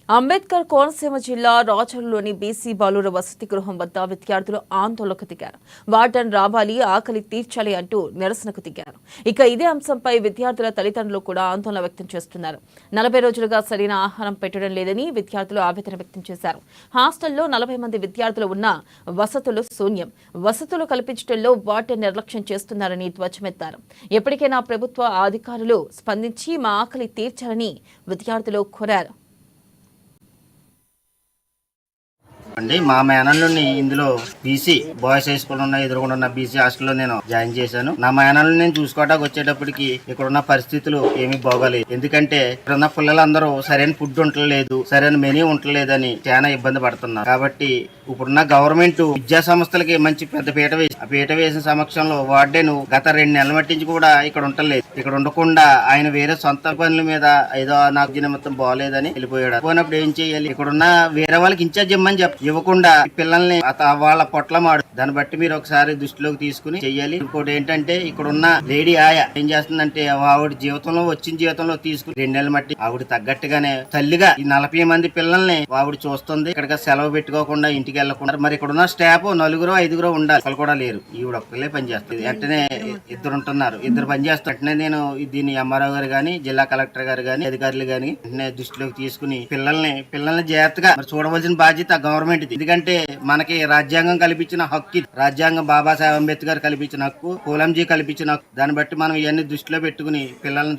అంబేద్కర్ కోనసీమ జిల్లా రాచర్లలోని బీసీ బాలుర వసతి గృహం వద్ద విద్యార్థులు ఆందోళనకు దిగారు. వార్డెన్ రావాలి, ఆకలి తీర్చాలి అంటూ నిరసనకు దిగారు. ఇక ఇదే అంశంపై విద్యార్థుల తల్లిదండ్రులు కూడా ఆందోళన వ్యక్తం చేస్తున్నారు. 40 రోజులుగా సరైన ఆహారం పెట్టడం లేదని విద్యార్థులు ఆవేదన వ్యక్తం చేశారు. హాస్టల్లో 40 మంది విద్యార్థులు ఉన్న వసతులు శూన్యం. వసతులు కల్పించడంలో వార్డెన్ నిర్లక్ష్యం చేస్తున్నారని ధ్వజమెత్తారు. ఎప్పటికైనా ప్రభుత్వ అధికారులు స్పందించి మా ఆకలి తీర్చాలని విద్యార్థులు కోరారు. అండి మా మేనల్ని ఇందులో బీసీ బాయ్స్ హై స్కూల్ ఉన్న ఎదురుకుండా ఉన్న బీసీ హాస్టల్లో నేను జాయిన్ చేశాను. నా మేనల్ని నేను చూసుకోవడానికి వచ్చేటప్పటికి ఇక్కడ ఉన్న పరిస్థితులు ఏమీ బాగోలేదు. ఎందుకంటే ఇక్కడ ఉన్న పిల్లలందరూ సరైన ఫుడ్ ఉండలేదు, సరైన మెనూ ఉండలేదని చాలా ఇబ్బంది పడుతున్నారు. కాబట్టి ఇప్పుడున్న గవర్నమెంట్ విద్యా సంస్థలకి మంచి పెద్ద పీట వేసి ఆ పీట వేసిన సమక్షంలో వార్డెన్ గత 2 నెలల మట్టించి కూడా ఇక్కడ ఉండలేదు. ఇక్కడ ఉండకుండా ఆయన వేరే సొంత పనుల మీద ఏదో నాకు నిమిత్తం బాగోలేదని వెళ్ళిపోయాడు. పోయినప్పుడు ఏం చేయాలి? ఇక్కడున్న వేరే వాళ్ళకి ఇన్ఛార్జ్ ఇవ్వమని ఇవ్వకుండా పిల్లల్ని వాళ్ళ పొట్ల మాడు. దాన్ని బట్టి మీరు ఒకసారి దృష్టిలోకి తీసుకుని చెయ్యాలి. ఇంకోటి ఏంటంటే ఇక్కడ ఉన్న లేడీ ఆయా ఏం చేస్తుందంటే ఆవిడ వచ్చిన జీవితంలో తీసుకుని 2 నెలల మట్టి ఆవిడ తగ్గట్టుగానే తల్లిగా ఈ 40 మంది పిల్లల్ని ఆవిడ చూస్తుంది. ఇక్కడ సెలవు పెట్టుకోకుండా ఇంటికి వెళ్ళకుండా. మరి ఇక్కడ ఉన్న స్టాఫ్ 4-5 ఉండాలి, వాళ్ళు కూడా లేరు. ఈవిడ ఒక్కలే పనిచేస్తుంది. వెంటనే 2 ఉంటున్నారు, 2 పనిచేస్తారు. వెంటనే నేను దీన్ని ఎంఆర్ఓ గారు గాని, జిల్లా కలెక్టర్ గారు గాని, అధికారులు గాని వెంటనే దృష్టిలోకి తీసుకుని పిల్లల్ని జాగ్రత్తగా చూడవలసిన బాధ్యత గవర్నమెంట్. ఎందుకంటే మనకి రాజ్యాంగం కల్పించిన హక్కు, రాజ్యాంగం బాబాసాహెబ్ అంబేద్కర్ కల్పించిన హక్కు, పూలంజీ కల్పించిన హక్కు. దాన్ని బట్టి మనం ఇవన్నీ దృష్టిలో పెట్టుకుని పిల్లల్ని